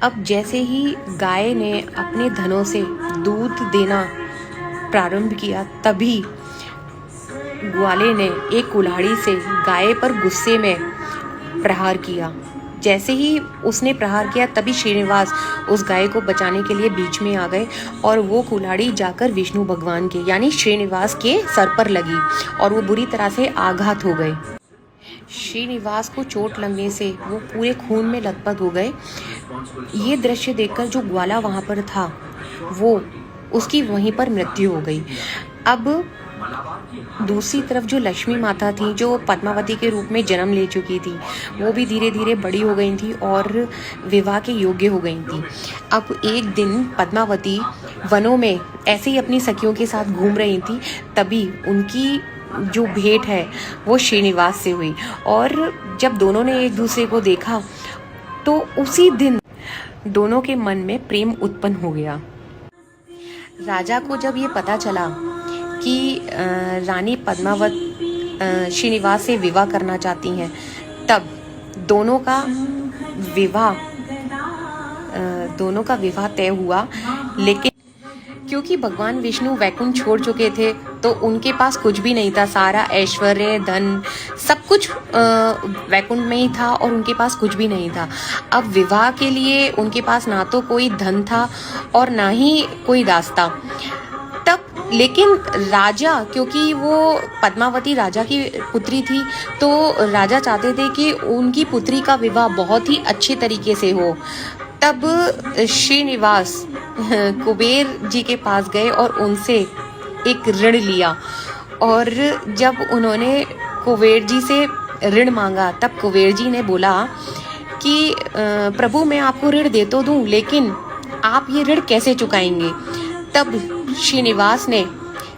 अब जैसे ही गाय ने अपने धनों से दूध देना प्रारंभ किया, तभी ग्वाले ने एक कुल्हाड़ी से गाय पर गुस्से में प्रहार किया। जैसे ही उसने प्रहार किया, तभी श्रीनिवास उस गाय को बचाने के लिए बीच में आ गए और वो कुल्हाड़ी जाकर विष्णु भगवान के यानी श्रीनिवास के सर पर लगी और वो बुरी तरह से आघात हो गए। श्रीनिवास को चोट लगने से वो पूरे खून में लथपथ हो गए। ये दृश्य देखकर जो ग्वाला वहाँ पर था, वो उसकी वहीं पर मृत्यु हो गई। अब दूसरी तरफ जो लक्ष्मी माता थी, जो पद्मावती के रूप में जन्म ले चुकी थी, वो भी धीरे धीरे बड़ी हो गई थी और विवाह के योग्य हो गई थी। अब एक दिन पद्मावती वनों में ऐसे ही अपनी सखियों के साथ घूम रही थी, तभी उनकी जो भेंट है वो श्रीनिवास से हुई और जब दोनों ने एक दूसरे को देखा तो उसी दिन दोनों के मन में प्रेम उत्पन्न हो गया। राजा को जब ये पता चला कि रानी पद्मावत श्रीनिवास से विवाह करना चाहती हैं, तब दोनों का विवाह तय हुआ। लेकिन क्योंकि भगवान विष्णु वैकुंठ छोड़ चुके थे, तो उनके पास कुछ भी नहीं था। सारा ऐश्वर्य, धन, सब कुछ वैकुंठ में ही था और उनके पास कुछ भी नहीं था। अब विवाह के लिए उनके पास ना तो कोई धन था और ना ही कोई रास्ता। तब लेकिन राजा, क्योंकि वो पद्मावती राजा की पुत्री थी, तो राजा चाहते थे कि उनकी पुत्री का विवाह बहुत ही अच्छे तरीके से हो। तब श्रीनिवास कुबेर जी के पास गए और उनसे एक ऋण लिया और जब उन्होंने कुबेर जी से ऋण मांगा, तब कुबेर जी ने बोला कि प्रभु, मैं आपको ऋण दे तो दूं, लेकिन आप ये ऋण कैसे चुकाएंगे। तब श्रीनिवास ने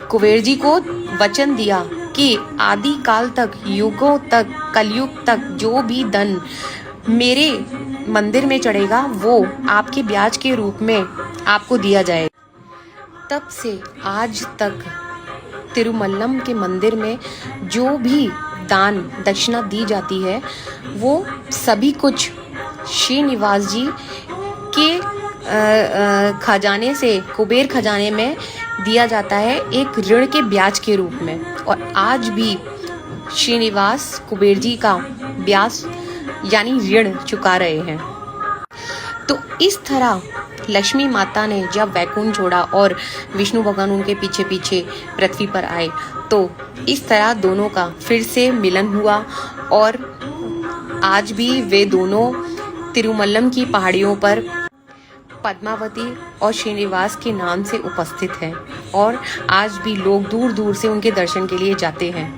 कुबेर जी को वचन दिया कि आदि काल तक, युगों तक, कलयुग तक जो भी धन मेरे मंदिर में चढ़ेगा, वो आपके ब्याज के रूप में आपको दिया जाए। तब से आज तक तिरुमल्लम के मंदिर में जो भी दान दक्षिणा दी जाती है, वो सभी कुछ श्रीनिवास जी के खजाने से, कुबेर खजाने में दिया जाता है, एक ऋण के ब्याज के रूप में। और आज भी श्रीनिवास कुबेर जी का ब्याज यानी ऋण चुका रहे हैं। तो इस तरह लक्ष्मी माता ने जब वैकुंठ छोड़ा और विष्णु भगवान उनके पीछे पीछे पृथ्वी पर आए, तो इस तरह दोनों का फिर से मिलन हुआ और आज भी वे दोनों तिरुमल्लम की पहाड़ियों पर पद्मावती और श्रीनिवास के नाम से उपस्थित हैं और आज भी लोग दूर दूर से उनके दर्शन के लिए जाते हैं।